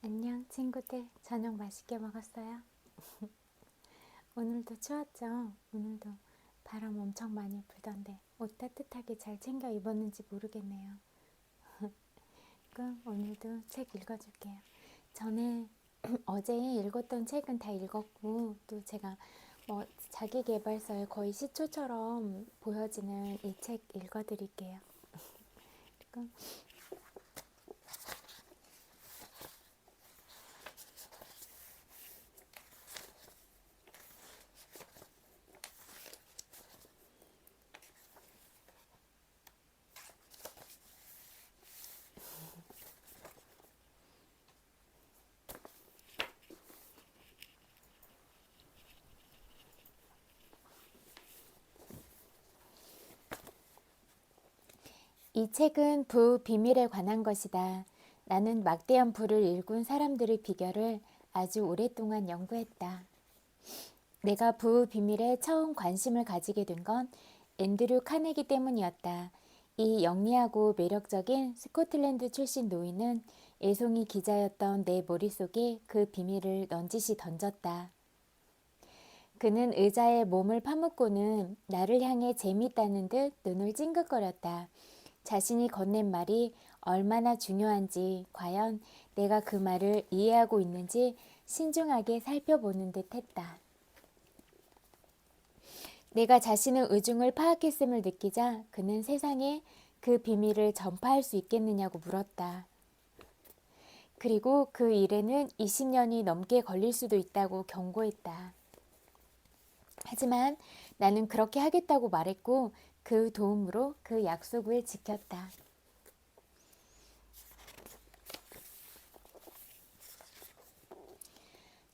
안녕 친구들, 저녁 맛있게 먹었어요? 오늘도 추웠죠? 오늘도 바람 엄청 많이 불던데 옷 따뜻하게 잘 챙겨 입었는지 모르겠네요. 그럼 오늘도 책 읽어줄게요. 전에 어제 읽었던 책은 다 읽었고, 또 제가 자기계발서의 거의 시초처럼 보여지는 이 책 읽어드릴게요. 그리고 이 책은 부 비밀에 관한 것이다. 나는 막대한 부를 일군 사람들의 비결을 아주 오랫동안 연구했다. 내가 부 비밀에 처음 관심을 가지게 된 건 앤드류 카네기 때문이었다. 이 영리하고 매력적인 스코틀랜드 출신 노인은 애송이 기자였던 내 머릿속에 그 비밀을 넌지시 던졌다. 그는 의자에 몸을 파묻고는 나를 향해 재미있다는 듯 눈을 찡긋거렸다. 자신이 건넨 말이 얼마나 중요한지, 과연 내가 그 말을 이해하고 있는지 신중하게 살펴보는 듯 했다. 내가 자신의 의중을 파악했음을 느끼자 그는 세상에 그 비밀을 전파할 수 있겠느냐고 물었다. 그리고 그 일에는 20년이 넘게 걸릴 수도 있다고 경고했다. 하지만 나는 그렇게 하겠다고 말했고 그 도움으로 그 약속을 지켰다.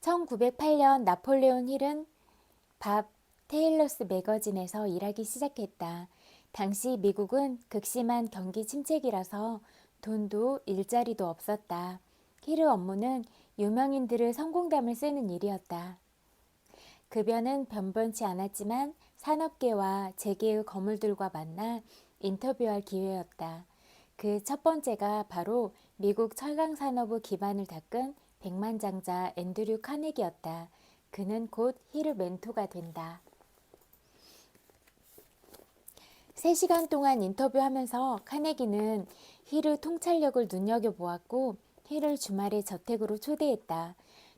1908년 나폴레온 힐은 밥 테일러스 매거진에서 일하기 시작했다. 당시 미국은 극심한 경기 침체기라서 돈도 일자리도 없었다. 힐의 업무는 유명인들의 성공담을 쓰는 일이었다. 급여는 변변치 않았지만 산업계와 재계의 거물들과 만나 인터뷰할 기회였다. 그 첫 번째가 바로 미국 철강산업의 기반을 닦은 백만장자 앤드류 카네기였다. 그는 곧 힐의 멘토가 된다. 3시간 동안 인터뷰하면서 카네기는 힐의 통찰력을 눈여겨보았고 힐을 주말에 저택으로 초대했다.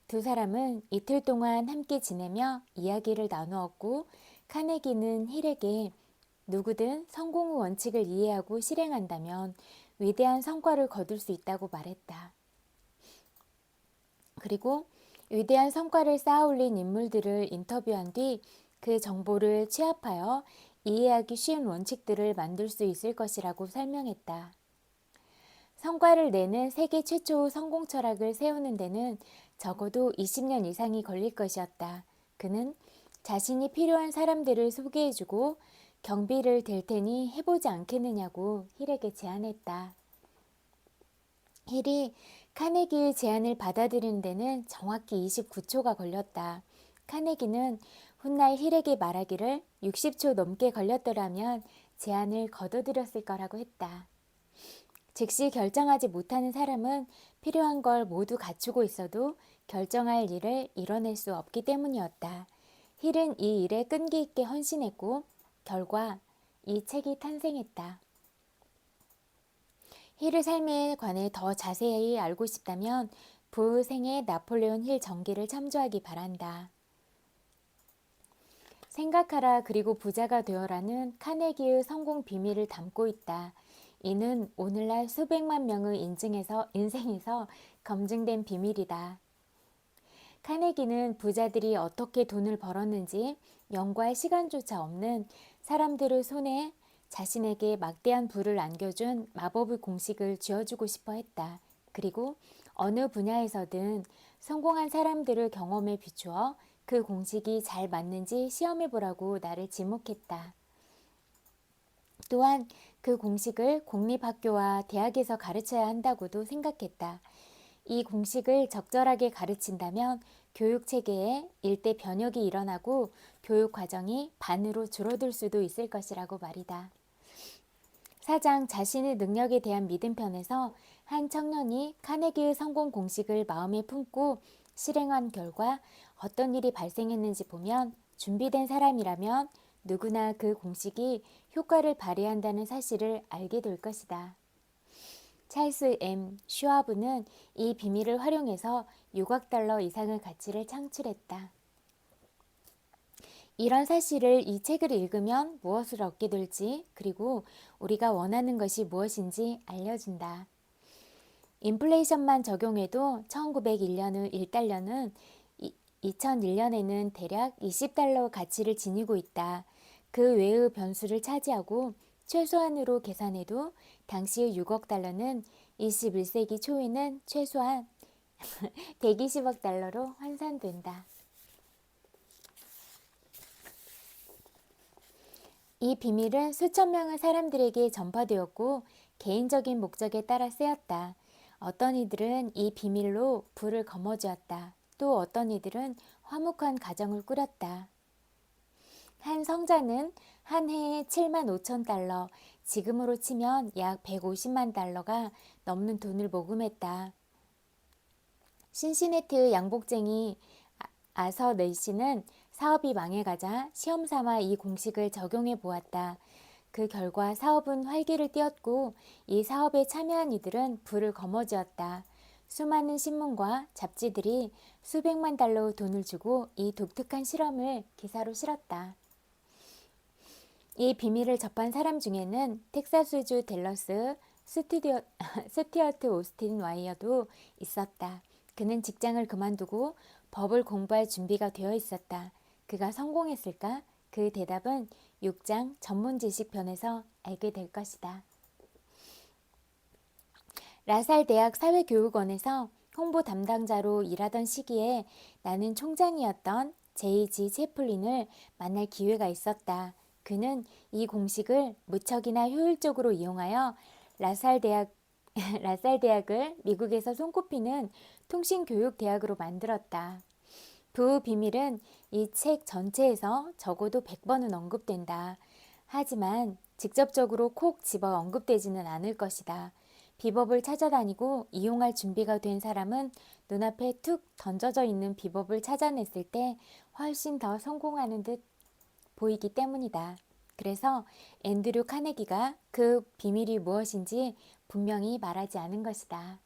두 사람은 이틀 동안 함께 지내며 이야기를 나누었고 카네기는 힐에게 누구든 성공의 원칙을 이해하고 실행한다면 위대한 성과를 거둘 수 있다고 말했다. 그리고 위대한 성과를 쌓아올린 인물들을 인터뷰한 뒤 그 정보를 취합하여 이해하기 쉬운 원칙들을 만들 수 있을 것이라고 설명했다. 성과를 내는 세계 최초의 성공 철학을 세우는 데는 적어도 20년 이상이 걸릴 것이었다. 그는 자신이 필요한 사람들을 소개해주고 경비를 댈 테니 해보지 않겠느냐고 힐에게 제안했다. 힐이 카네기의 제안을 받아들이는 데는 정확히 29초가 걸렸다. 카네기는 훗날 힐에게 말하기를 60초 넘게 걸렸더라면 제안을 거둬들였을 거라고 했다. 즉시 결정하지 못하는 사람은 필요한 걸 모두 갖추고 있어도 결정할 일을 이뤄낼 수 없기 때문이었다. 힐은 이 일에 끈기 있게 헌신했고 결과 이 책이 탄생했다. 힐의 삶에 관해 더 자세히 알고 싶다면 부생의 나폴레온 힐 전기를 참조하기 바란다. 생각하라 그리고 부자가 되어라는 카네기의 성공 비밀을 담고 있다. 이는 오늘날 수백만 명의 인생에서 검증된 비밀이다. 카네기는 부자들이 어떻게 돈을 벌었는지 연구할 시간조차 없는 사람들의 손에 자신에게 막대한 부를 안겨준 마법의 공식을 쥐어주고 싶어 했다. 그리고 어느 분야에서든 성공한 사람들의 경험에 비추어 그 공식이 잘 맞는지 시험해보라고 나를 지목했다. 또한 그 공식을 공립학교와 대학에서 가르쳐야 한다고도 생각했다. 이 공식을 적절하게 가르친다면 교육체계에 일대 변혁이 일어나고 교육과정이 반으로 줄어들 수도 있을 것이라고 말이다. 사장 자신의 능력에 대한 믿음 편에서 한 청년이 카네기의 성공 공식을 마음에 품고 실행한 결과 어떤 일이 발생했는지 보면 준비된 사람이라면 누구나 그 공식이 효과를 발휘한다는 사실을 알게 될 것이다. 찰스 M. 슈와브는 이 비밀을 활용해서 6억 달러 이상의 가치를 창출했다. 이런 사실을 이 책을 읽으면 무엇을 얻게 될지, 그리고 우리가 원하는 것이 무엇인지 알려준다. 인플레이션만 적용해도 1901년의 1달러는 2001년에는 대략 20달러 가치를 지니고 있다. 그 외의 변수를 차지하고 최소한으로 계산해도 당시의 6억 달러는 21세기 초에는 최소한 120억 달러로 환산된다. 이 비밀은 수천 명의 사람들에게 전파되었고 개인적인 목적에 따라 쓰였다. 어떤 이들은 이 비밀로 부를 거머쥐었다. 또 어떤 이들은 화목한 가정을 꾸렸다. 한 성자는 한 해에 7만 5천 달러, 지금으로 치면 약 150만 달러가 넘는 돈을 모금했다. 신시내티의 양복쟁이 아서 넬시는 사업이 망해가자 시험 삼아 이 공식을 적용해 보았다. 그 결과 사업은 활기를 띠었고 이 사업에 참여한 이들은 부를 거머쥐었다. 수많은 신문과 잡지들이 수백만 달러 돈을 주고 이 독특한 실험을 기사로 실었다. 이 비밀을 접한 사람 중에는 텍사스주 댈러스 스튜어트 오스틴 와이어도 있었다. 그는 직장을 그만두고 법을 공부할 준비가 되어 있었다. 그가 성공했을까? 그 대답은 6장 전문 지식 편에서 알게 될 것이다. 라살 대학 사회교육원에서 홍보 담당자로 일하던 시기에 나는 총장이었던 제이지 채플린을 만날 기회가 있었다. 그는 이 공식을 무척이나 효율적으로 이용하여 라살 대학을 미국에서 손꼽히는 통신교육대학으로 만들었다. 부 비밀은 이 책 전체에서 적어도 100번은 언급된다. 하지만 직접적으로 콕 집어 언급되지는 않을 것이다. 비법을 찾아다니고 이용할 준비가 된 사람은 눈앞에 툭 던져져 있는 비법을 찾아냈을 때 훨씬 더 성공하는 듯 보이기 때문이다. 그래서 앤드류 카네기가 그 비밀이 무엇인지 분명히 말하지 않은 것이다.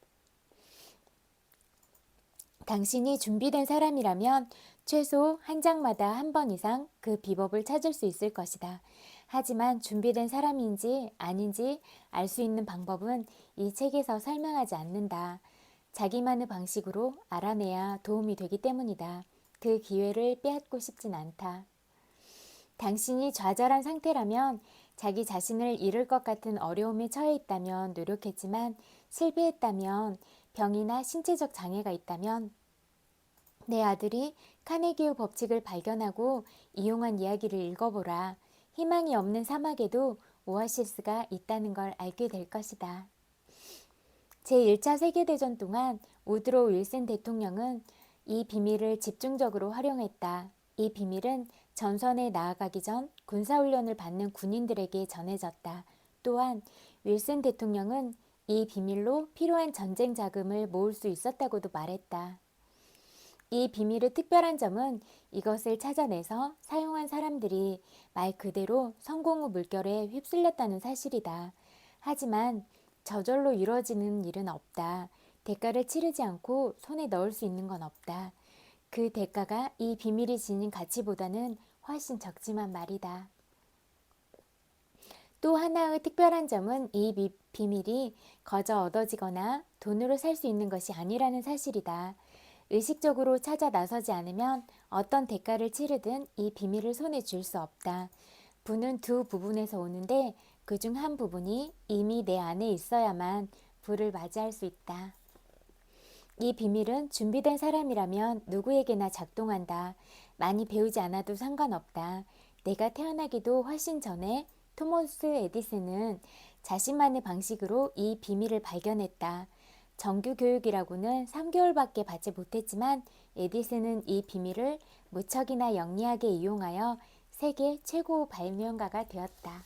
당신이 준비된 사람이라면 최소 한 장마다 한 번 이상 그 비법을 찾을 수 있을 것이다. 하지만 준비된 사람인지 아닌지 알 수 있는 방법은 이 책에서 설명하지 않는다. 자기만의 방식으로 알아내야 도움이 되기 때문이다. 그 기회를 빼앗고 싶진 않다. 당신이 좌절한 상태라면, 자기 자신을 잃을 것 같은 어려움에 처해 있다면, 노력했지만 실패했다면, 병이나 신체적 장애가 있다면, 내 아들이 카네기의 법칙을 발견하고 이용한 이야기를 읽어보라. 희망이 없는 사막에도 오아시스가 있다는 걸 알게 될 것이다. 제1차 세계대전 동안 우드로 윌슨 대통령은 이 비밀을 집중적으로 활용했다. 이 비밀은 전선에 나아가기 전 군사훈련을 받는 군인들에게 전해졌다. 또한 윌슨 대통령은 이 비밀로 필요한 전쟁 자금을 모을 수 있었다고도 말했다. 이 비밀의 특별한 점은 이것을 찾아내서 사용한 사람들이 말 그대로 성공의 물결에 휩쓸렸다는 사실이다. 하지만 저절로 이루어지는 일은 없다. 대가를 치르지 않고 손에 넣을 수 있는 건 없다. 그 대가가 이 비밀이 지닌 가치보다는 훨씬 적지만 말이다. 또 하나의 특별한 점은 이 비밀이 거저 얻어지거나 돈으로 살 수 있는 것이 아니라는 사실이다. 의식적으로 찾아 나서지 않으면 어떤 대가를 치르든 이 비밀을 손에 줄 수 없다. 부는 두 부분에서 오는데 그중 한 부분이 이미 내 안에 있어야만 부를 맞이할 수 있다. 이 비밀은 준비된 사람이라면 누구에게나 작동한다. 많이 배우지 않아도 상관없다. 내가 태어나기도 훨씬 전에 토머스 에디슨은 자신만의 방식으로 이 비밀을 발견했다. 정규 교육이라고는 3개월밖에 받지 못했지만 에디슨은 이 비밀을 무척이나 영리하게 이용하여 세계 최고 발명가가 되었다.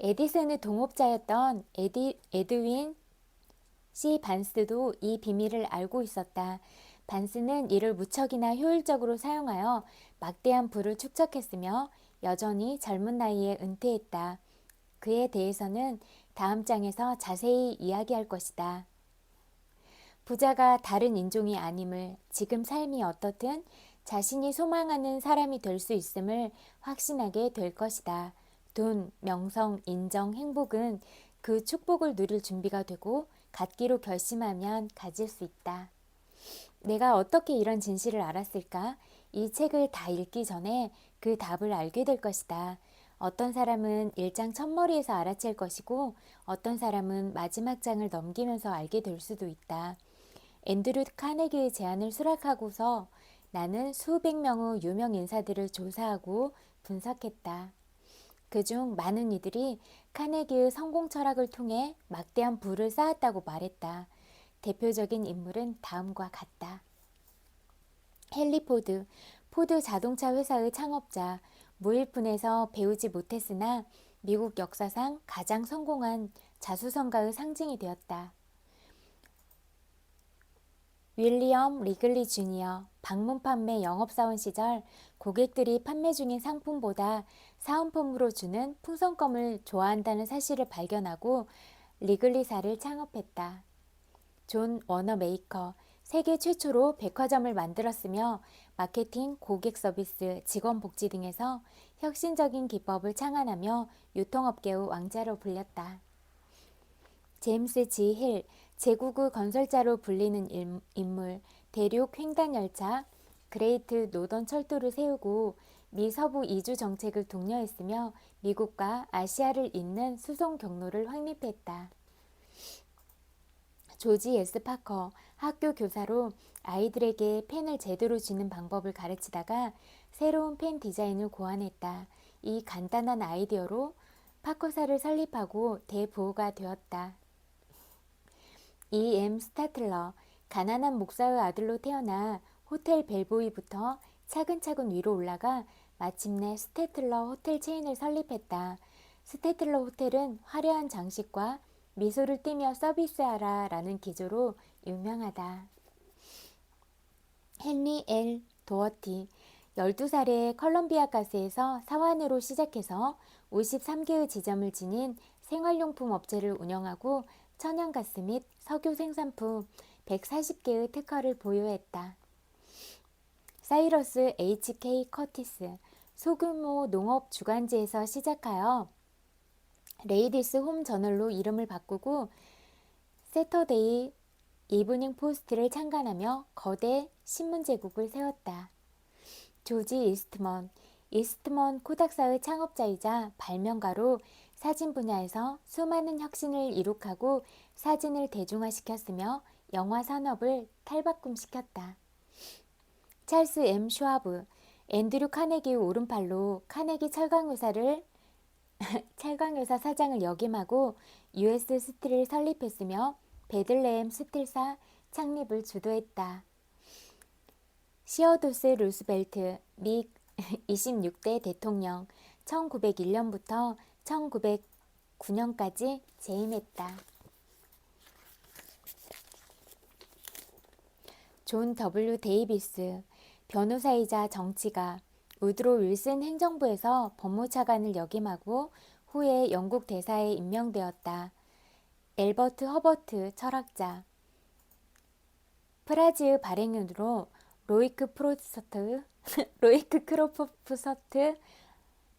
에디슨의 동업자였던 에드윈 C. 반스도 이 비밀을 알고 있었다. 반스는 이를 무척이나 효율적으로 사용하여 막대한 부를 축적했으며 여전히 젊은 나이에 은퇴했다. 그에 대해서는 다음 장에서 자세히 이야기할 것이다. 부자가 다른 인종이 아님을, 지금 삶이 어떻든 자신이 소망하는 사람이 될 수 있음을 확신하게 될 것이다. 돈, 명성, 인정, 행복은 그 축복을 누릴 준비가 되고 갖기로 결심하면 가질 수 있다. 내가 어떻게 이런 진실을 알았을까? 이 책을 다 읽기 전에 그 답을 알게 될 것이다. 어떤 사람은 일장 첫머리에서 알아챌 것이고 어떤 사람은 마지막 장을 넘기면서 알게 될 수도 있다. 앤드류 카네기의 제안을 수락하고서 나는 수백 명의 유명 인사들을 조사하고 분석했다. 그중 많은 이들이 카네기의 성공 철학을 통해 막대한 부를 쌓았다고 말했다. 대표적인 인물은 다음과 같다. 헨리 포드, 포드 자동차 회사의 창업자, 무일푼에서 배우지 못했으나 미국 역사상 가장 성공한 자수성가의 상징이 되었다. 윌리엄 리글리 주니어, 방문 판매 영업사원 시절 고객들이 판매 중인 상품보다 사은품으로 주는 풍선껌을 좋아한다는 사실을 발견하고 리글리사를 창업했다. 존 워너메이커, 세계 최초로 백화점을 만들었으며 마케팅, 고객 서비스, 직원 복지 등에서 혁신적인 기법을 창안하며 유통업계의 왕자로 불렸다. 제임스 G. 힐, 제국의 건설자로 불리는 인물, 대륙 횡단열차 그레이트 노던 철도를 세우고 미 서부 이주 정책을 독려했으며 미국과 아시아를 잇는 수송 경로를 확립했다. 조지 S. 파커, 학교 교사로 아이들에게 펜을 제대로 쥐는 방법을 가르치다가 새로운 펜 디자인을 고안했다. 이 간단한 아이디어로 파커사를 설립하고 대부호가 되었다. E.M. 스타틀러, 가난한 목사의 아들로 태어나 호텔 벨보이부터 차근차근 위로 올라가 마침내 스태틀러 호텔 체인을 설립했다. 스태틀러 호텔은 화려한 장식과 미소를 띠며 서비스하라 라는 기조로 유명하다. 헨리 L. 도어티, 12살에 컬럼비아 가스에서 사원으로 시작해서 53개의 지점을 지닌 생활용품 업체를 운영하고 천연가스 및 석유 생산품 140개의 특허를 보유했다. 사이러스 H.K. 커티스, 소규모 농업 주간지에서 시작하여 레이디스 홈 저널로 이름을 바꾸고 세터데이 이브닝 포스트를 창간하며 거대 신문 제국을 세웠다. 조지 이스트먼 코닥사의 창업자이자 발명가로 사진 분야에서 수많은 혁신을 이룩하고 사진을 대중화시켰으며 영화 산업을 탈바꿈시켰다. 찰스 M. 슈와브, 앤드류 카네기의 오른팔로 카네기 철강회사 사장을 역임하고 US 스틸을 설립했으며 베들레헴 스틸사 창립을 주도했다. 시어도스 루스벨트, 미 26대 대통령, 1901년부터 1909년까지 재임했다. 존 W. 데이비스, 변호사이자 정치가, 우드로 윌슨 행정부에서 법무차관을 역임하고 후에 영국 대사에 임명되었다. 엘버트 허버트 철학자, 프라즈의 발행인으로 로이크 크로프서트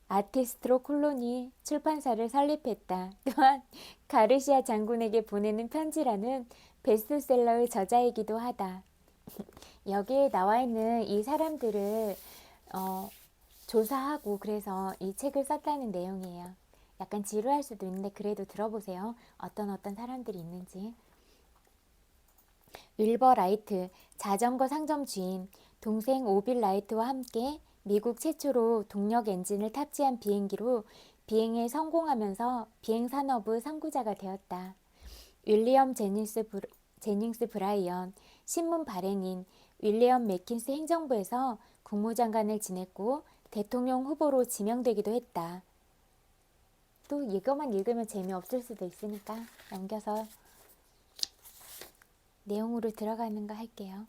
아티스트로 콜로니 출판사를 설립했다. 또한 가르시아 장군에게 보내는 편지라는 베스트셀러의 저자이기도 하다. 여기에 나와 있는 이 사람들을 조사하고 그래서 이 책을 썼다는 내용이에요. 약간 지루할 수도 있는데 그래도 들어보세요. 어떤 사람들이 있는지. 윌버 라이트, 자전거 상점 주인, 동생 오빌 라이트와 함께 미국 최초로 동력 엔진을 탑재한 비행기로 비행에 성공하면서 비행산업의 선구자가 되었다. 윌리엄 제닝스 브라이언, 신문 발행인, 윌리엄 맥킨스 행정부에서 국무장관을 지냈고 대통령 후보로 지명되기도 했다. 또 이것만 읽으면 재미없을 수도 있으니까 넘겨서 내용으로 들어가는 거 할게요.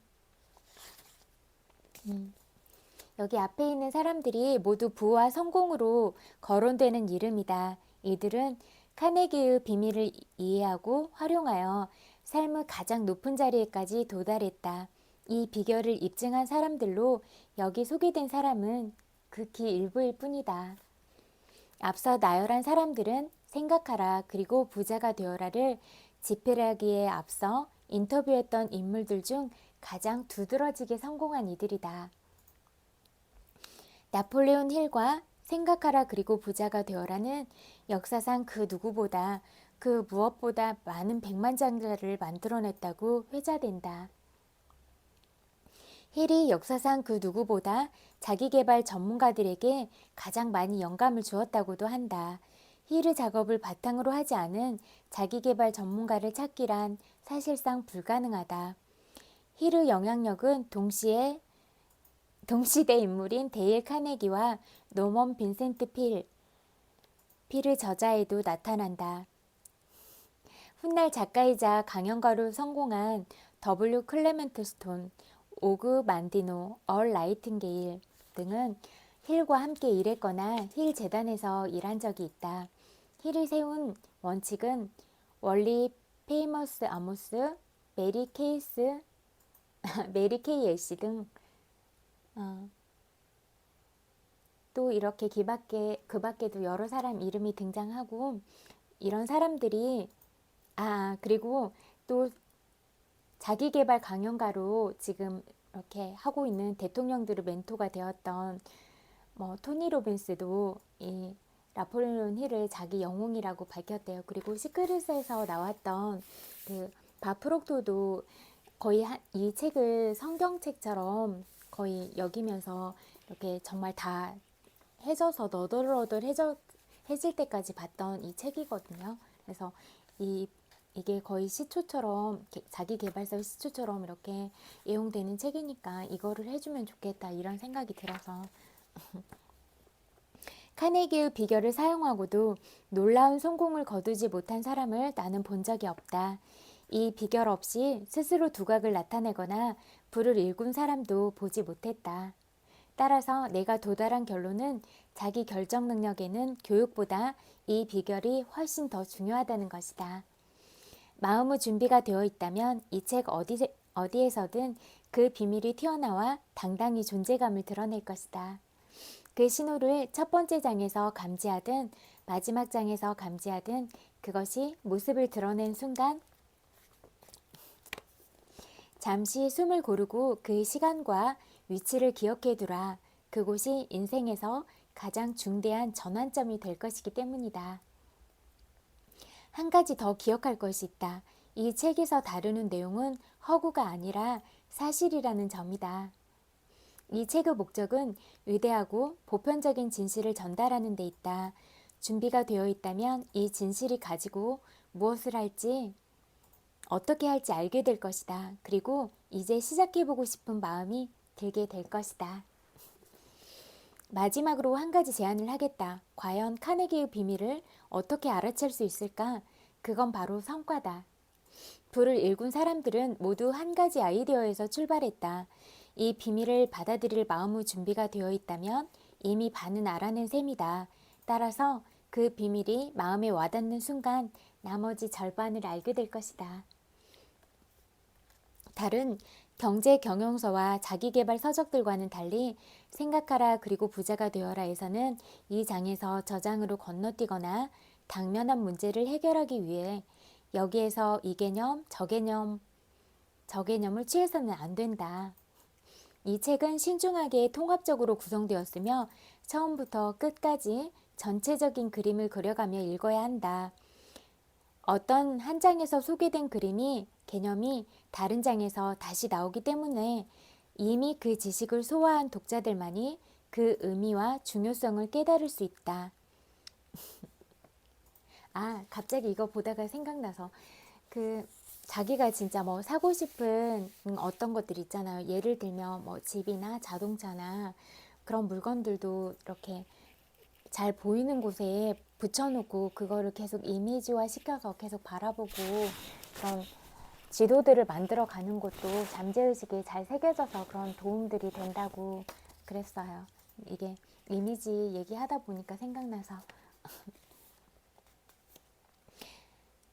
여기 앞에 있는 사람들이 모두 부와 성공으로 거론되는 이름이다. 이들은 카네기의 비밀을 이해하고 활용하여 삶의 가장 높은 자리에까지 도달했다. 이 비결을 입증한 사람들로 여기 소개된 사람은 극히 일부일 뿐이다. 앞서 나열한 사람들은 생각하라 그리고 부자가 되어라를 집필하기에 앞서 인터뷰했던 인물들 중 가장 두드러지게 성공한 이들이다. 나폴레온 힐과 생각하라 그리고 부자가 되어라는 역사상 그 누구보다 그 무엇보다 많은 백만장자를 만들어냈다고 회자된다. 힐이 역사상 그 누구보다 자기계발 전문가들에게 가장 많이 영감을 주었다고도 한다. 힐의 작업을 바탕으로 하지 않은 자기계발 전문가를 찾기란 사실상 불가능하다. 힐의 영향력은 동시대 인물인 데일 카네기와 노먼 빈센트 필의 저자에도 나타난다. 훗날 작가이자 강연가로 성공한 W. 클레멘트 스톤, 오그 만디노, 얼 나이팅게일 등은 힐과 함께 일했거나 힐 재단에서 일한 적이 있다. 힐이 세운 원칙은 월리 페이머스 아모스, 메리 케이 애쉬 등 또 이렇게 그 밖에도 여러 사람 이름이 등장하고 이런 사람들이 그리고 또 자기계발 강연가로 지금 이렇게 하고 있는 대통령들의 멘토가 되었던 토니 로빈스도 이 나폴레온 힐을 자기 영웅이라고 밝혔대요. 그리고 시크릿에서 나왔던 그 바프록토도 거의 이 책을 성경책처럼 거의 여기면서 이렇게 정말 다 해져서 너덜너덜 해질 때까지 봤던 이 책이거든요. 그래서 이게 거의 시초처럼 자기 개발서 시초처럼 이렇게 애용되는 책이니까 이거를 해주면 좋겠다 이런 생각이 들어서 카네기의 비결을 사용하고도 놀라운 성공을 거두지 못한 사람을 나는 본 적이 없다. 이 비결 없이 스스로 두각을 나타내거나 부를 일군 사람도 보지 못했다. 따라서 내가 도달한 결론은 자기 결정 능력에는 교육보다 이 비결이 훨씬 더 중요하다는 것이다. 마음의 준비가 되어 있다면 이 책 어디에서든 그 비밀이 튀어나와 당당히 존재감을 드러낼 것이다. 그 신호를 첫 번째 장에서 감지하든 마지막 장에서 감지하든 그것이 모습을 드러낸 순간 잠시 숨을 고르고 그 시간과 위치를 기억해 두라. 그곳이 인생에서 가장 중대한 전환점이 될 것이기 때문이다. 한 가지 더 기억할 것이 있다. 이 책에서 다루는 내용은 허구가 아니라 사실이라는 점이다. 이 책의 목적은 위대하고 보편적인 진실을 전달하는 데 있다. 준비가 되어 있다면 이 진실이 가지고 무엇을 할지 어떻게 할지 알게 될 것이다. 그리고 이제 시작해보고 싶은 마음이 들게 될 것이다. 마지막으로 한 가지 제안을 하겠다. 과연 카네기의 비밀을 어떻게 알아챌 수 있을까? 그건 바로 성과다. 부를 일군 사람들은 모두 한 가지 아이디어에서 출발했다. 이 비밀을 받아들일 마음의 준비가 되어 있다면 이미 반은 알아낸 셈이다. 따라서 그 비밀이 마음에 와닿는 순간 나머지 절반을 알게 될 것이다. 다른 경제 경영서와 자기계발 서적들과는 달리 생각하라 그리고 부자가 되어라에서는 이 장에서 저 장으로 건너뛰거나 당면한 문제를 해결하기 위해 여기에서 이 개념, 저 개념을 취해서는 안 된다. 이 책은 신중하게 통합적으로 구성되었으며 처음부터 끝까지 전체적인 그림을 그려가며 읽어야 한다. 어떤 한 장에서 소개된 개념이 다른 장에서 다시 나오기 때문에 이미 그 지식을 소화한 독자들만이 그 의미와 중요성을 깨달을 수 있다. 갑자기 이거 보다가 생각나서 자기가 진짜 사고 싶은 어떤 것들 있잖아요. 예를 들면 집이나 자동차나 그런 물건들도 이렇게 잘 보이는 곳에 붙여놓고 그거를 계속 이미지화 시켜서 계속 바라보고 그런 지도들을 만들어 가는 것도 잠재의식에 잘 새겨져서 그런 도움들이 된다고 그랬어요. 이게 이미지 얘기하다 보니까 생각나서.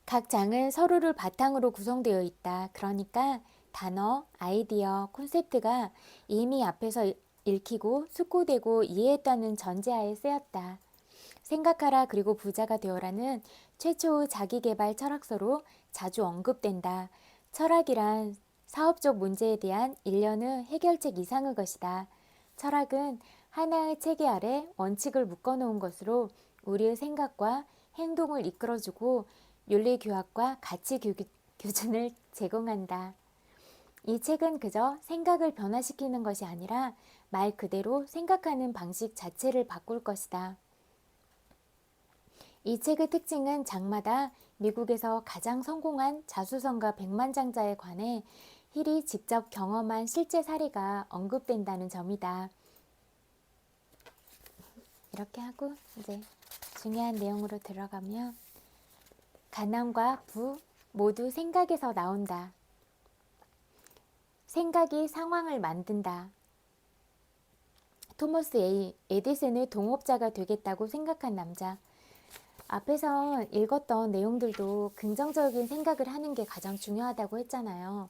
각 장은 서로를 바탕으로 구성되어 있다. 그러니까 단어, 아이디어, 콘셉트가 이미 앞에서 읽히고 숙고되고 이해했다는 전제하에 쓰였다. 생각하라 그리고 부자가 되어라는 최초의 자기계발 철학서로 자주 언급된다. 철학이란 사업적 문제에 대한 일련의 해결책 이상의 것이다. 철학은 하나의 체계 아래 원칙을 묶어놓은 것으로 우리의 생각과 행동을 이끌어주고 윤리교학과 가치 교준을 제공한다. 이 책은 그저 생각을 변화시키는 것이 아니라 말 그대로 생각하는 방식 자체를 바꿀 것이다. 이 책의 특징은 장마다 미국에서 가장 성공한 자수성가 백만장자에 관해 힐이 직접 경험한 실제 사례가 언급된다는 점이다. 이렇게 하고 이제 중요한 내용으로 들어가면 가난과 부 모두 생각에서 나온다. 생각이 상황을 만든다. 토머스 에디슨의 동업자가 되겠다고 생각한 남자. 앞에서 읽었던 내용들도 긍정적인 생각을 하는 게 가장 중요하다고 했잖아요.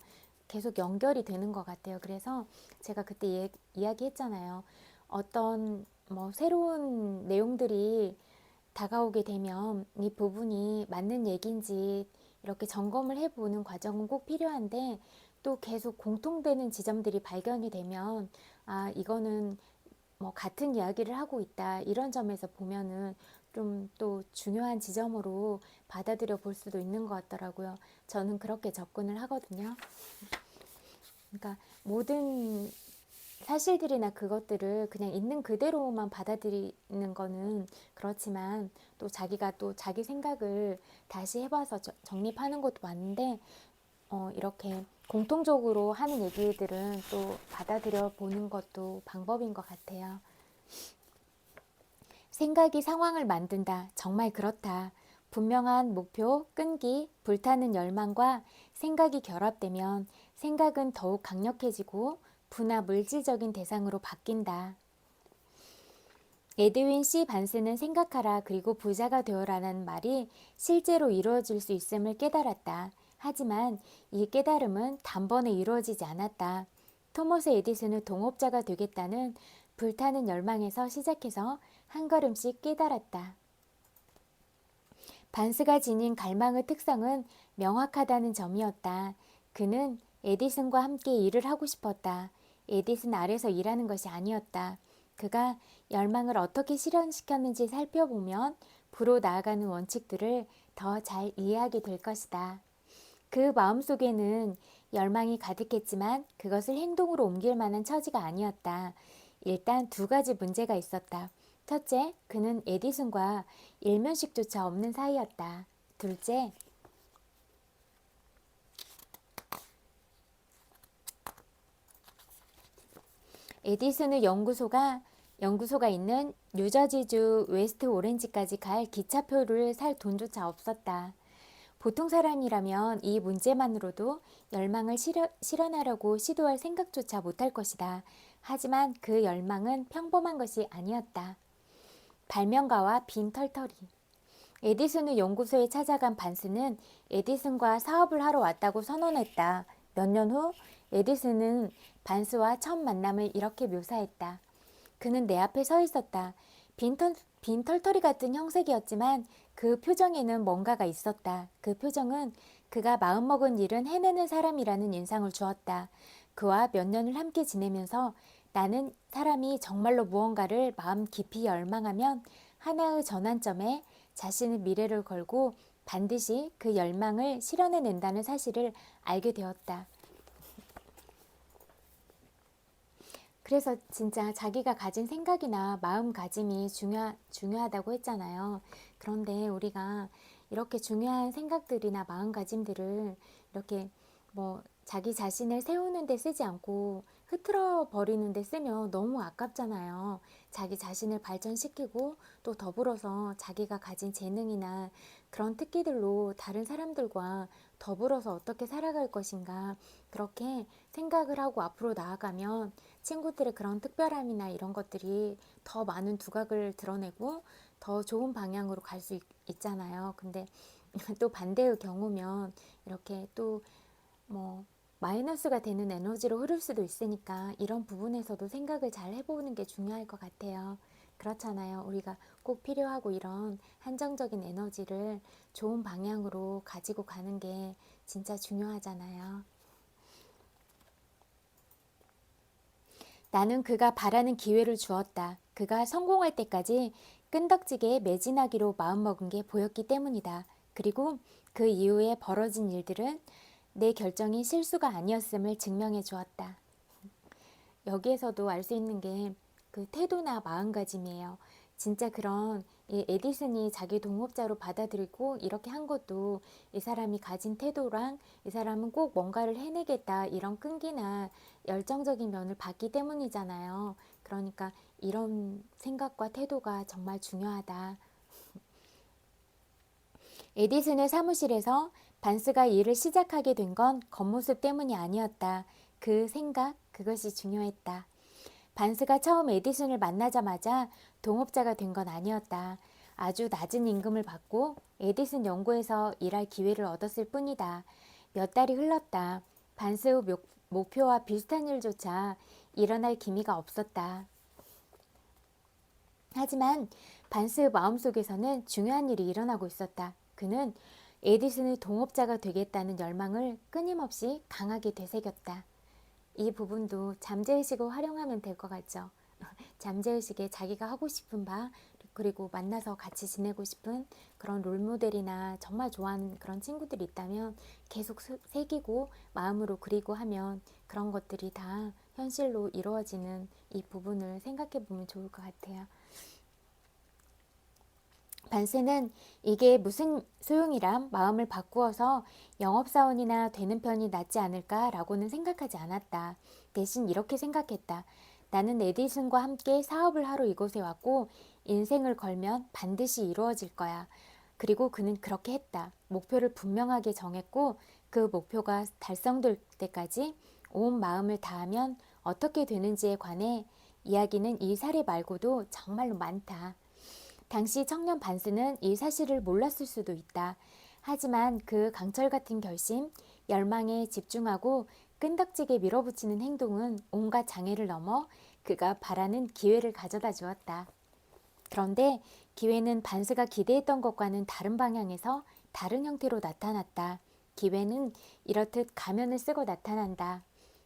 계속 연결이 되는 것 같아요. 그래서 제가 그때 이야기했잖아요. 어떤 새로운 내용들이 다가오게 되면 이 부분이 맞는 얘기인지 이렇게 점검을 해보는 과정은 꼭 필요한데 또 계속 공통되는 지점들이 발견이 되면 이거는 같은 이야기를 하고 있다 이런 점에서 보면은 좀 또 중요한 지점으로 받아들여 볼 수도 있는 것 같더라고요. 저는 그렇게 접근을 하거든요. 그러니까 모든 사실들이나 그것들을 그냥 있는 그대로만 받아들이는 거는 그렇지만 또 자기가 또 자기 생각을 다시 해봐서 정립하는 것도 맞는데 이렇게 공통적으로 하는 얘기들은 또 받아들여 보는 것도 방법인 것 같아요. 생각이 상황을 만든다. 정말 그렇다. 분명한 목표, 끈기, 불타는 열망과 생각이 결합되면 생각은 더욱 강력해지고 부나 물질적인 대상으로 바뀐다. 에드윈 C. 반스는 생각하라 그리고 부자가 되어라는 말이 실제로 이루어질 수 있음을 깨달았다. 하지만 이 깨달음은 단번에 이루어지지 않았다. 토머스 에디슨의 동업자가 되겠다는 불타는 열망에서 시작해서 한 걸음씩 깨달았다. 반스가 지닌 갈망의 특성은 명확하다는 점이었다. 그는 에디슨과 함께 일을 하고 싶었다. 에디슨 아래서 일하는 것이 아니었다. 그가 열망을 어떻게 실현시켰는지 살펴보면 부로 나아가는 원칙들을 더 잘 이해하게 될 것이다. 그 마음속에는 열망이 가득했지만 그것을 행동으로 옮길 만한 처지가 아니었다. 일단 두 가지 문제가 있었다. 첫째, 그는 에디슨과 일면식조차 없는 사이였다. 둘째, 에디슨의 연구소가 있는 뉴저지주 웨스트 오렌지까지 갈 기차표를 살 돈조차 없었다. 보통 사람이라면 이 문제만으로도 열망을 실현하려고 시도할 생각조차 못할 것이다. 하지만 그 열망은 평범한 것이 아니었다. 발명가와 빈 털털이. 에디슨의 연구소에 찾아간 반스는 에디슨과 사업을 하러 왔다고 선언했다. 몇 년 후 에디슨은 반스와 첫 만남을 이렇게 묘사했다. 그는 내 앞에 서 있었다. 빈 털털이 같은 형색이었지만 그 표정에는 뭔가가 있었다. 그 표정은 그가 마음먹은 일은 해내는 사람이라는 인상을 주었다. 그와 몇 년을 함께 지내면서 나는 사람이 정말로 무언가를 마음 깊이 열망하면 하나의 전환점에 자신의 미래를 걸고 반드시 그 열망을 실현해낸다는 사실을 알게 되었다. 그래서 진짜 자기가 가진 생각이나 마음가짐이 중요하다고 했잖아요. 그런데 우리가 이렇게 중요한 생각들이나 마음가짐들을 이렇게 자기 자신을 세우는 데 쓰지 않고 흐트러 버리는데 쓰면 너무 아깝잖아요. 자기 자신을 발전시키고 또 더불어서 자기가 가진 재능이나 그런 특기들로 다른 사람들과 더불어서 어떻게 살아갈 것인가 그렇게 생각을 하고 앞으로 나아가면 친구들의 그런 특별함이나 이런 것들이 더 많은 두각을 드러내고 더 좋은 방향으로 갈 수 있잖아요. 근데 또 반대의 경우면 이렇게 또 뭐 마이너스가 되는 에너지로 흐를 수도 있으니까 이런 부분에서도 생각을 잘 해보는 게 중요할 것 같아요. 그렇잖아요. 우리가 꼭 필요하고 이런 한정적인 에너지를 좋은 방향으로 가지고 가는 게 진짜 중요하잖아요. 나는 그가 바라는 기회를 주었다. 그가 성공할 때까지 끈덕지게 매진하기로 마음먹은 게 보였기 때문이다. 그리고 그 이후에 벌어진 일들은 내 결정이 실수가 아니었음을 증명해 주었다. 여기에서도 알 수 있는 게 그 태도나 마음가짐이에요. 진짜 그런 이 에디슨이 자기 동업자로 받아들이고 이렇게 한 것도 이 사람이 가진 태도랑 이 사람은 꼭 뭔가를 해내겠다 이런 끈기나 열정적인 면을 봤기 때문이잖아요. 그러니까 이런 생각과 태도가 정말 중요하다. 에디슨의 사무실에서 반스가 일을 시작하게 된 건 겉모습 때문이 아니었다. 그 생각, 그것이 중요했다. 반스가 처음 에디슨을 만나자마자 동업자가 된 건 아니었다. 아주 낮은 임금을 받고 에디슨 연구에서 일할 기회를 얻었을 뿐이다. 몇 달이 흘렀다. 반스의 목표와 비슷한 일조차 일어날 기미가 없었다. 하지만 반스의 마음속에서는 중요한 일이 일어나고 있었다. 그는 에디슨의 동업자가 되겠다는 열망을 끊임없이 강하게 되새겼다. 이 부분도 잠재의식을 활용하면 될 것 같죠. 잠재의식에 자기가 하고 싶은 바 그리고 만나서 같이 지내고 싶은 그런 롤모델이나 정말 좋아하는 그런 친구들이 있다면 계속 새기고 마음으로 그리고 하면 그런 것들이 다 현실로 이루어지는 이 부분을 생각해 보면 좋을 것 같아요. 반스는 이게 무슨 소용이람 마음을 바꾸어서 영업사원이나 되는 편이 낫지 않을까라고는 생각하지 않았다. 대신 이렇게 생각했다. 나는 에디슨과 함께 사업을 하러 이곳에 왔고 인생을 걸면 반드시 이루어질 거야. 그리고 그는 그렇게 했다. 목표를 분명하게 정했고 그 목표가 달성될 때까지 온 마음을 다하면 어떻게 되는지에 관해 이야기는 이 사례 말고도 정말로 많다. 당시 청년 반스는 이 사실을 몰랐을 수도 있다. 하지만 그 강철 같은 결심, 열망에 집중하고 끈덕지게 밀어붙이는 행동은 온갖 장애를 넘어 그가 바라는 기회를 가져다 주었다. 그런데 기회는 반스가 기대했던 것과는 다른 방향에서 다른 형태로 나타났다. 기회는 이렇듯 가면을 쓰고 나타난다.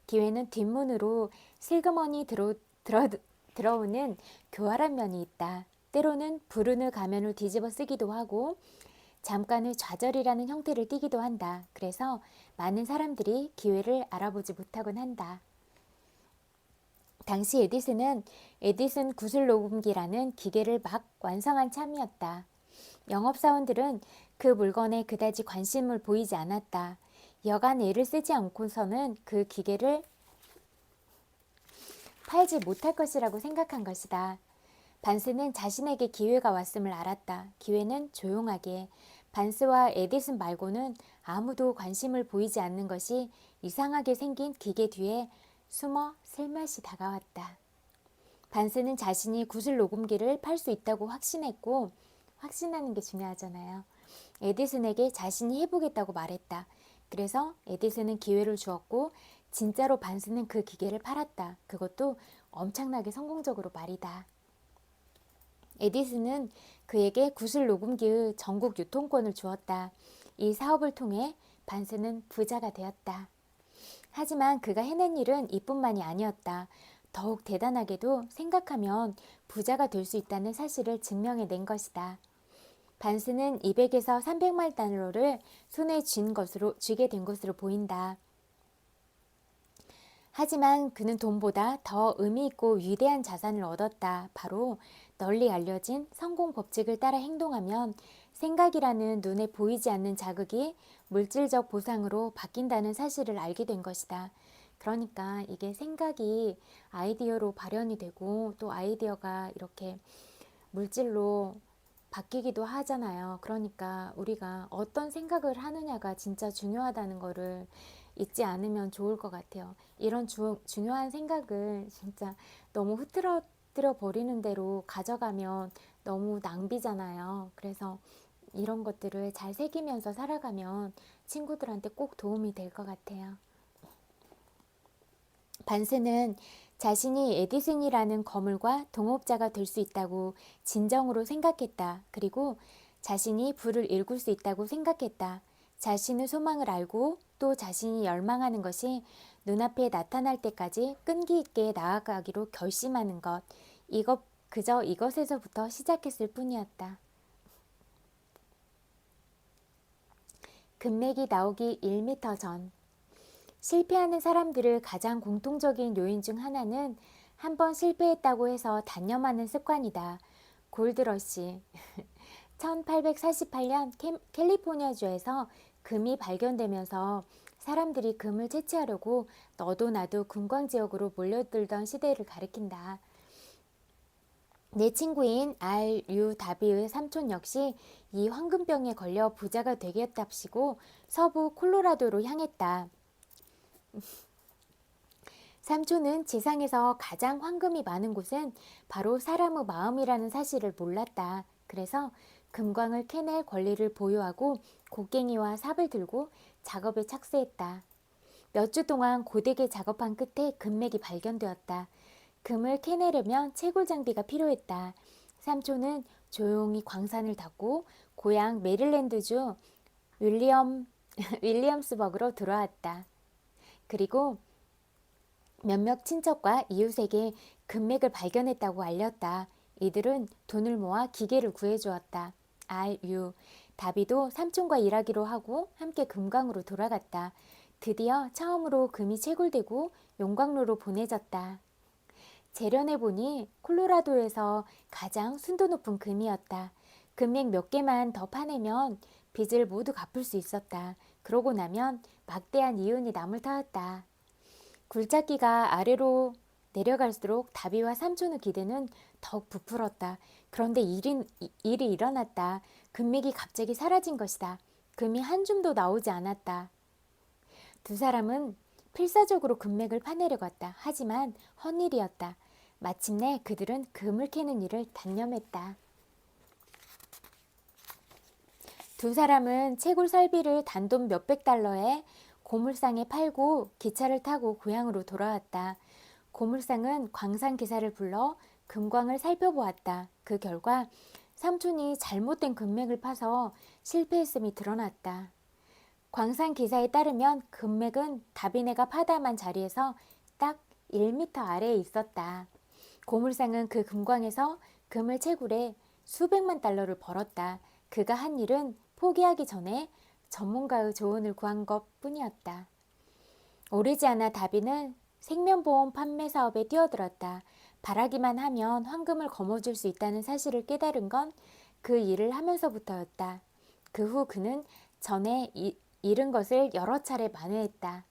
기회는 뒷문으로 슬그머니 들어오는 교활한 면이 있다. 때로는 불운의 가면을 뒤집어 쓰기도 하고 잠깐의 좌절이라는 형태를 띠기도 한다. 그래서 많은 사람들이 기회를 알아보지 못하곤 한다. 당시 에디슨은 에디슨 구슬 녹음기라는 기계를 막 완성한 참이었다. 영업사원들은 그 물건에 그다지 관심을 보이지 않았다. 여간 애를 쓰지 않고서는 그 기계를 팔지 못할 것이라고 생각한 것이다. 반스는 자신에게 기회가 왔음을 알았다. 기회는 조용하게 반스와 에디슨 말고는 아무도 관심을 보이지 않는 것이 이상하게 생긴 기계 뒤에 숨어 슬며시 다가왔다. 반스는 자신이 구슬 녹음기를 팔 수 있다고 확신했고 확신하는 게 중요하잖아요. 에디슨에게 자신이 해보겠다고 말했다. 그래서 에디슨은 기회를 주었고 진짜로 반스는 그 기계를 팔았다. 그것도 엄청나게 성공적으로 말이다. 에디슨은 그에게 구슬 녹음기의 전국 유통권을 주었다. 이 사업을 통해 반스는 부자가 되었다. 하지만 그가 해낸 일은 이뿐만이 아니었다. 더욱 대단하게도 생각하면 부자가 될 수 있다는 사실을 증명해낸 것이다. 반스는 200에서 300만 달러를 손에 쥐게 된 것으로 보인다. 하지만 그는 돈보다 더 의미있고 위대한 자산을 얻었다. 바로 널리 알려진 성공 법칙을 따라 행동하면 생각이라는 눈에 보이지 않는 자극이 물질적 보상으로 바뀐다는 사실을 알게 된 것이다. 그러니까 이게 생각이 아이디어로 발현이 되고 또 아이디어가 이렇게 물질로 바뀌기도 하잖아요. 그러니까 우리가 어떤 생각을 하느냐가 진짜 중요하다는 거를 잊지 않으면 좋을 것 같아요. 이런 중요한 생각을 진짜 너무 흐트러뜨려 버리는 대로 가져가면 너무 낭비잖아요. 그래서 이런 것들을 잘 새기면서 살아가면 친구들한테 꼭 도움이 될 것 같아요. 반스는 자신이 에디슨이라는 거물과 동업자가 될 수 있다고 진정으로 생각했다. 그리고 자신이 불을 일굴 수 있다고 생각했다. 자신의 소망을 알고 또 자신이 열망하는 것이 눈앞에 나타날 때까지 끈기 있게 나아가기로 결심하는 것. 그저 이것에서부터 시작했을 뿐이었다. 금맥이 나오기 1미터 전. 실패하는 사람들의 가장 공통적인 요인 중 하나는 한 번 실패했다고 해서 단념하는 습관이다. 골드러시. 1848년 캘리포니아주에서 금이 발견되면서 사람들이 금을 채취하려고 너도 나도 금광지역으로 몰려들던 시대를 가리킨다. 내 친구인 R.U. 다비의 삼촌 역시 이 황금병에 걸려 부자가 되겠답시고 서부 콜로라도로 향했다. 삼촌은 지상에서 가장 황금이 많은 곳은 바로 사람의 마음이라는 사실을 몰랐다. 그래서 금광을 캐낼 권리를 보유하고 곡괭이와 삽을 들고 작업에 착수했다. 몇 주 동안 고되게 작업한 끝에 금맥이 발견되었다. 금을 캐내려면 채굴 장비가 필요했다. 삼촌은 조용히 광산을 닫고 고향 메릴랜드주 윌리엄스버그로 돌아왔다. 그리고 몇몇 친척과 이웃에게 금맥을 발견했다고 알렸다. 이들은 돈을 모아 기계를 구해주었다. R.U. 다비도 삼촌과 일하기로 하고 함께 금광으로 돌아갔다. 드디어 처음으로 금이 채굴되고 용광로로 보내졌다. 재련해보니 콜로라도에서 가장 순도 높은 금이었다. 금맥 몇 개만 더 파내면 빚을 모두 갚을 수 있었다. 그러고 나면 막대한 이윤이 남을 터였다. 굴착기가 아래로 내려갈수록 다비와 삼촌의 기대는 더욱 부풀었다. 그런데 일이 일어났다. 금맥이 갑자기 사라진 것이다. 금이 한 줌도 나오지 않았다. 두 사람은 필사적으로 금맥을 파내려 갔다. 하지만 헛일이었다. 마침내 그들은 금을 캐는 일을 단념했다. 두 사람은 채굴 설비를 단돈 몇백 달러에 고물상에 팔고 기차를 타고 고향으로 돌아왔다. 고물상은 광산 기사를 불러 금광을 살펴보았다. 그 결과 삼촌이 잘못된 금맥을 파서 실패했음이 드러났다. 광산 기사에 따르면 금맥은 다비네가 파담한 자리에서 딱 1미터 아래에 있었다. 고물상은 그 금광에서 금을 채굴해 수백만 달러를 벌었다. 그가 한 일은 포기하기 전에 전문가의 조언을 구한 것 뿐이었다. 오래지 않아 다비는 생명보험 판매 사업에 뛰어들었다. 바라기만 하면 황금을 거머쥘 수 있다는 사실을 깨달은 건 그 일을 하면서부터였다. 그 후 그는 전에 잃은 것을 여러 차례 만회했다.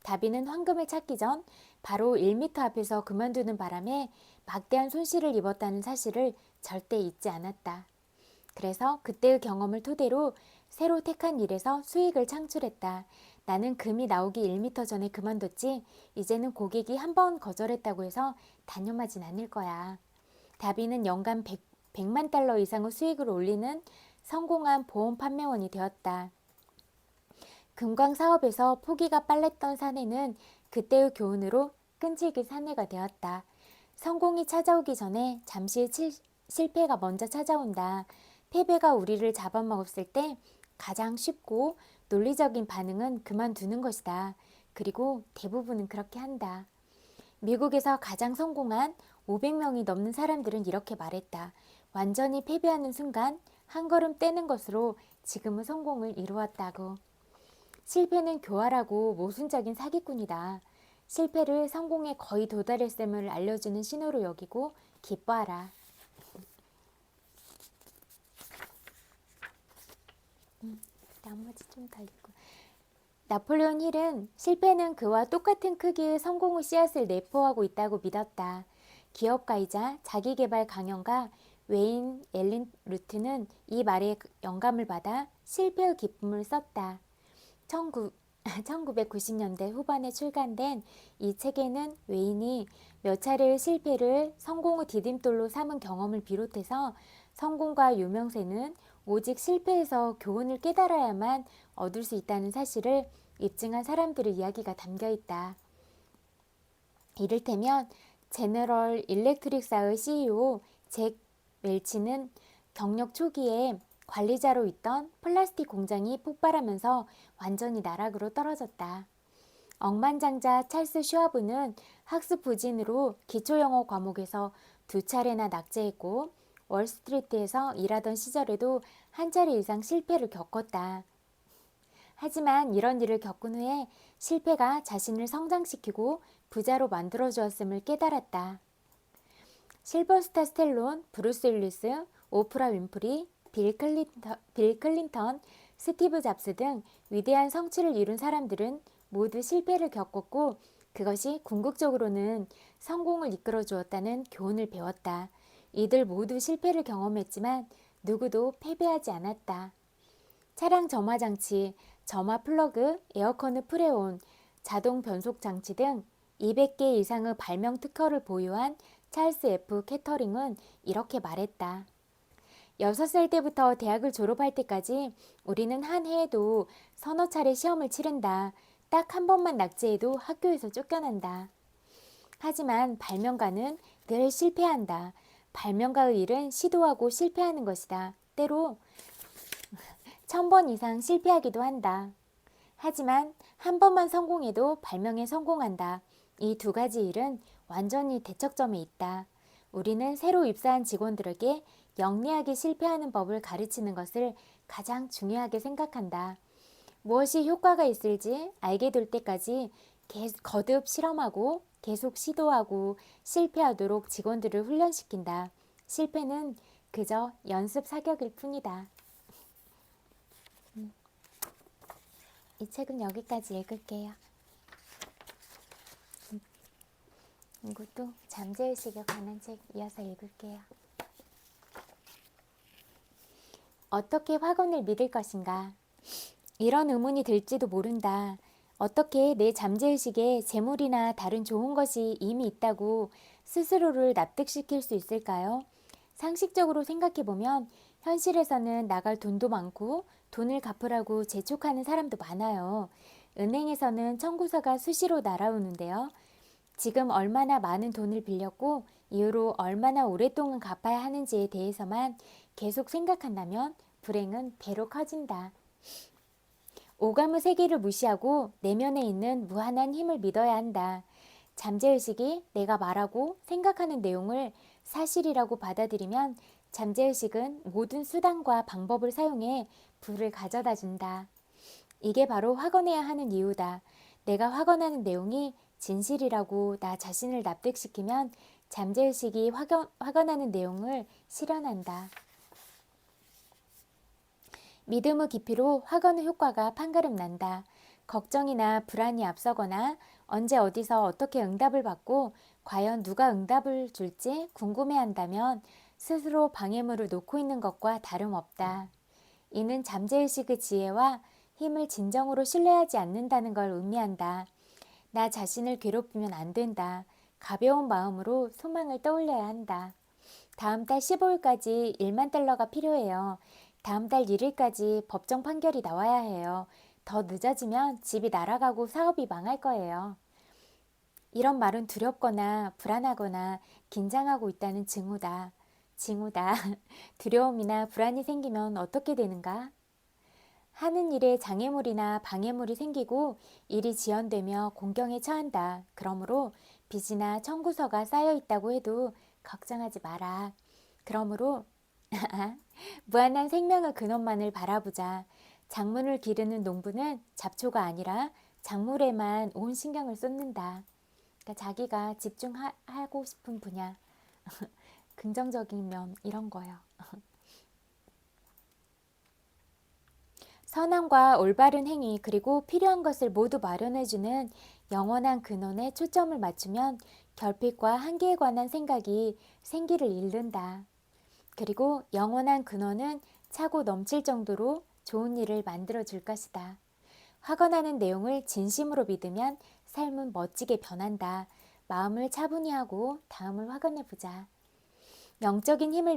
다비는 황금을 찾기 전 바로 1미터 앞에서 그만두는 바람에 막대한 손실을 입었다는 사실을 절대 잊지 않았다. 그래서 그때의 경험을 토대로 새로 택한 일에서 수익을 창출했다. 나는 금이 나오기 1미터 전에 그만뒀지 이제는 고객이 한 번 거절했다고 해서 단념하진 않을 거야. 다비는 연간 100만 달러 이상의 수익을 올리는 성공한 보험 판매원이 되었다. 금광 사업에서 포기가 빨랐던 사내는 그때의 교훈으로 끈질긴 사내가 되었다. 성공이 찾아오기 전에 잠시 실패가 먼저 찾아온다. 패배가 우리를 잡아먹었을 때 가장 쉽고 논리적인 반응은 그만두는 것이다. 그리고 대부분은 그렇게 한다. 미국에서 가장 성공한 500명이 넘는 사람들은 이렇게 말했다. 완전히 패배하는 순간 한 걸음 떼는 것으로 지금의 성공을 이루었다고. 실패는 교활하고 모순적인 사기꾼이다. 실패를 성공에 거의 도달했음을 알려주는 신호로 여기고 기뻐하라. 나머지 좀 더 읽고. 나폴레온 힐은 실패는 그와 똑같은 크기의 성공의 씨앗을 내포하고 있다고 믿었다. 기업가이자 자기계발 강연가 웨인 앨런 루트는 이 말에 영감을 받아 실패의 기쁨을 썼다. 1990년대 후반에 출간된 이 책에는 웨인이 몇 차례의 실패를 성공의 디딤돌로 삼은 경험을 비롯해서 성공과 유명세는 오직 실패에서 교훈을 깨달아야만 얻을 수 있다는 사실을 입증한 사람들의 이야기가 담겨 있다. 이를테면 제너럴 일렉트릭사의 CEO 잭 웰치는 경력 초기에 관리자로 있던 플라스틱 공장이 폭발하면서 완전히 나락으로 떨어졌다. 억만장자 찰스 슈와브는 학습 부진으로 기초영어 과목에서 2차례나 낙제했고 월스트리트에서 일하던 시절에도 한 차례 이상 실패를 겪었다. 하지만 이런 일을 겪은 후에 실패가 자신을 성장시키고 부자로 만들어주었음을 깨달았다. 실버스타 스텔론, 브루스 윌리스, 오프라 윈프리, 빌 클린턴, 스티브 잡스 등 위대한 성취를 이룬 사람들은 모두 실패를 겪었고 그것이 궁극적으로는 성공을 이끌어 주었다는 교훈을 배웠다. 이들 모두 실패를 경험했지만 누구도 패배하지 않았다. 차량 점화 장치, 점화 플러그, 에어컨의 프레온, 자동 변속 장치 등 200개 이상의 발명 특허를 보유한 찰스 F. 캐터링은 이렇게 말했다. 6살 때부터 대학을 졸업할 때까지 우리는 한 해에도 서너 차례 시험을 치른다. 딱 한 번만 낙제해도 학교에서 쫓겨난다. 하지만 발명가는 늘 실패한다. 발명가의 일은 시도하고 실패하는 것이다. 때로 1000번 이상 실패하기도 한다. 하지만 한 번만 성공해도 발명에 성공한다. 이 두 가지 일은 완전히 대척점에 있다. 우리는 새로 입사한 직원들에게 영리하게 실패하는 법을 가르치는 것을 가장 중요하게 생각한다. 무엇이 효과가 있을지 알게 될 때까지 거듭 실험하고 계속 시도하고 실패하도록 직원들을 훈련시킨다. 실패는 그저 연습 사격일 뿐이다. 이 책은 여기까지 읽을게요. 이것도 잠재의식에 관한 책 이어서 읽을게요. 어떻게 확언을 믿을 것인가? 이런 의문이 들지도 모른다. 어떻게 내 잠재의식에 재물이나 다른 좋은 것이 이미 있다고 스스로를 납득시킬 수 있을까요? 상식적으로 생각해보면 현실에서는 나갈 돈도 많고 돈을 갚으라고 재촉하는 사람도 많아요. 은행에서는 청구서가 수시로 날아오는데요. 지금 얼마나 많은 돈을 빌렸고 이후로 얼마나 오랫동안 갚아야 하는지에 대해서만 계속 생각한다면 불행은 배로 커진다. 오감의 세계를 무시하고 내면에 있는 무한한 힘을 믿어야 한다. 잠재의식이 내가 말하고 생각하는 내용을 사실이라고 받아들이면 잠재의식은 모든 수단과 방법을 사용해 부를 가져다 준다. 이게 바로 확언해야 하는 이유다. 내가 확언하는 내용이 진실이라고 나 자신을 납득시키면 잠재의식이 확언하는 내용을 실현한다. 믿음의 깊이로 확언의 효과가 판가름 난다. 걱정이나 불안이 앞서거나 언제 어디서 어떻게 응답을 받고 과연 누가 응답을 줄지 궁금해한다면 스스로 방해물을 놓고 있는 것과 다름없다. 이는 잠재의식의 지혜와 힘을 진정으로 신뢰하지 않는다는 걸 의미한다. 나 자신을 괴롭히면 안 된다. 가벼운 마음으로 소망을 떠올려야 한다. 다음 달 15일까지 1만 달러가 필요해요. 다음 달 1일까지 법정 판결이 나와야 해요. 더 늦어지면 집이 날아가고 사업이 망할 거예요. 이런 말은 두렵거나 불안하거나 긴장하고 있다는 징후다. 두려움이나 불안이 생기면 어떻게 되는가? 하는 일에 장애물이나 방해물이 생기고 일이 지연되며 공경에 처한다. 그러므로 빚이나 청구서가 쌓여 있다고 해도 걱정하지 마라. 그러므로 무한한 생명의 근원만을 바라보자. 작물을 기르는 농부는 잡초가 아니라 작물에만 온 신경을 쏟는다. 그러니까 자기가 집중하고 싶은 분야, 긍정적인 면 이런 거요. 선함과 올바른 행위 그리고 필요한 것을 모두 마련해주는 영원한 근원에 초점을 맞추면 결핍과 한계에 관한 생각이 생기를 잃는다. 그리고 영원한 근원은 차고 넘칠 정도로 좋은 일을 만들어 줄 것이다. 확언하는 내용을 진심으로 믿으면 삶은 멋지게 변한다. 마음을 차분히 하고 다음을 확언해 보자. 영적인 힘을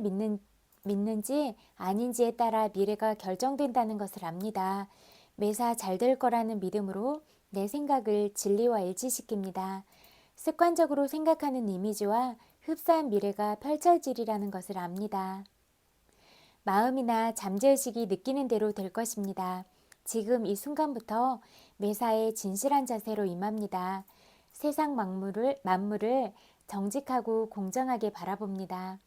믿는지 아닌지에 따라 미래가 결정된다는 것을 압니다. 매사 잘 될 거라는 믿음으로 내 생각을 진리와 일치시킵니다. 습관적으로 생각하는 이미지와 흡사한 미래가 펼쳐지리라는 것을 압니다. 마음이나 잠재의식이 느끼는 대로 될 것입니다. 지금 이 순간부터 매사에 진실한 자세로 임합니다. 세상 만물을 정직하고 공정하게 바라봅니다.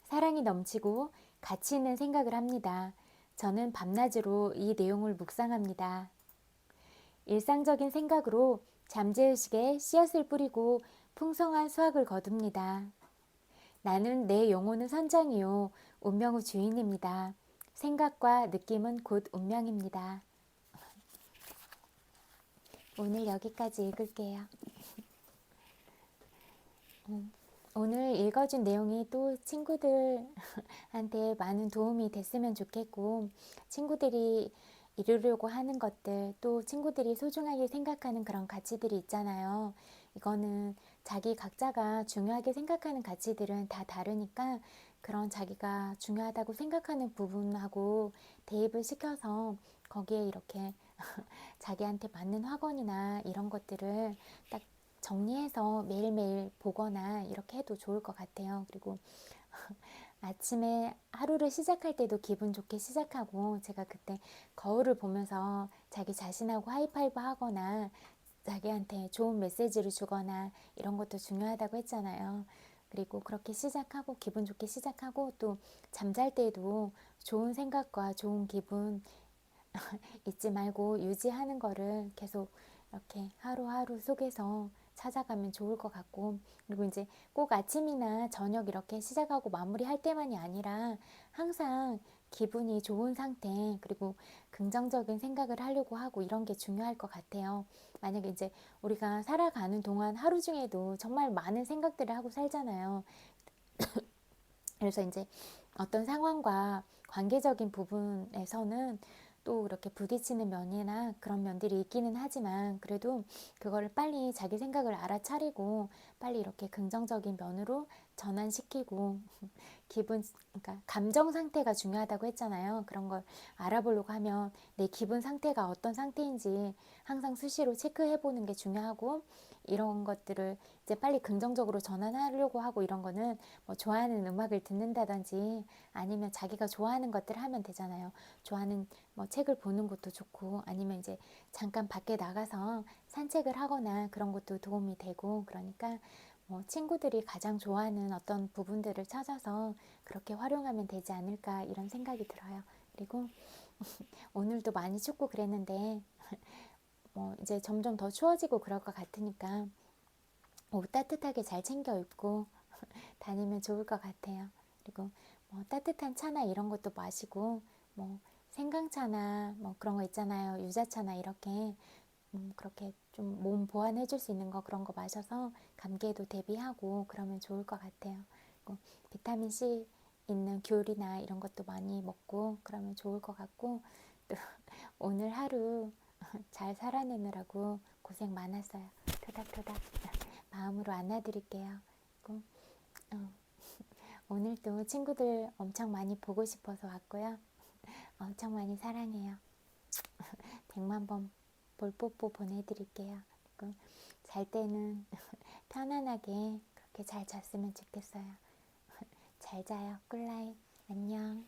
사랑이 넘치고 가치 있는 생각을 합니다. 저는 밤낮으로 이 내용을 묵상합니다. 일상적인 생각으로 잠재의식에 씨앗을 뿌리고 풍성한 수확을 거둡니다. 나는 내 영혼의 선장이요 운명의 주인입니다. 생각과 느낌은 곧 운명입니다. 오늘 여기까지 읽을게요. 오늘 읽어준 내용이 또 친구들한테 많은 도움이 됐으면 좋겠고, 친구들이 이루려고 하는 것들, 또 친구들이 소중하게 생각하는 그런 가치들이 있잖아요. 이거는 자기 각자가 중요하게 생각하는 가치들은 다 다르니까 그런 자기가 중요하다고 생각하는 부분하고 대입을 시켜서 거기에 이렇게 자기한테 맞는 학원이나 이런 것들을 딱 정리해서 매일매일 보거나 이렇게 해도 좋을 것 같아요. 그리고 아침에 하루를 시작할 때도 기분 좋게 시작하고, 제가 그때 거울을 보면서 자기 자신하고 하이파이브 하거나 자기한테 좋은 메시지를 주거나 이런 것도 중요하다고 했잖아요. 그리고 그렇게 시작하고 기분 좋게 시작하고, 또 잠잘 때도 좋은 생각과 좋은 기분 잊지 말고 유지하는 거를 계속 이렇게 하루하루 속에서 찾아가면 좋을 것 같고, 그리고 이제 꼭 아침이나 저녁 이렇게 시작하고 마무리할 때만이 아니라 항상 기분이 좋은 상태, 그리고 긍정적인 생각을 하려고 하고 이런 게 중요할 것 같아요. 만약에 이제 우리가 살아가는 동안 하루 중에도 정말 많은 생각들을 하고 살잖아요. 그래서 이제 어떤 상황과 관계적인 부분에서는 또 이렇게 부딪히는 면이나 그런 면들이 있기는 하지만, 그래도 그거를 빨리 자기 생각을 알아차리고 빨리 이렇게 긍정적인 면으로 전환시키고 그러니까 감정 상태가 중요하다고 했잖아요. 그런 걸 알아보려고 하면 내 기분 상태가 어떤 상태인지 항상 수시로 체크해 보는 게 중요하고, 이런 것들을 이제 빨리 긍정적으로 전환하려고 하고, 이런 거는 뭐 좋아하는 음악을 듣는다든지 아니면 자기가 좋아하는 것들을 하면 되잖아요. 좋아하는 뭐 책을 보는 것도 좋고, 아니면 이제 잠깐 밖에 나가서 산책을 하거나 그런 것도 도움이 되고, 그러니까 뭐 친구들이 가장 좋아하는 어떤 부분들을 찾아서 그렇게 활용하면 되지 않을까 이런 생각이 들어요. 그리고 오늘도 많이 춥고 그랬는데 뭐 이제 점점 더 추워지고 그럴 것 같으니까 옷 따뜻하게 잘 챙겨 입고 다니면 좋을 것 같아요. 그리고 뭐 따뜻한 차나 이런 것도 마시고, 뭐 생강차나 뭐 그런 거 있잖아요. 유자차나 이렇게 그렇게 좀 몸 보완해 줄 수 있는 거, 그런 거 마셔서 감기에도 대비하고 그러면 좋을 것 같아요. 그리고 비타민 C 있는 귤이나 이런 것도 많이 먹고 그러면 좋을 것 같고, 또 오늘 하루 잘 살아내느라고 고생 많았어요. 토닥토닥 마음으로 안아드릴게요. 그리고 오늘도 친구들 엄청 많이 보고 싶어서 왔고요. 엄청 많이 사랑해요. 100만 번 볼뽀뽀 보내드릴게요. 그리고 잘 때는 편안하게 그렇게 잘 잤으면 좋겠어요. 잘 자요. 꿀라잇. 안녕.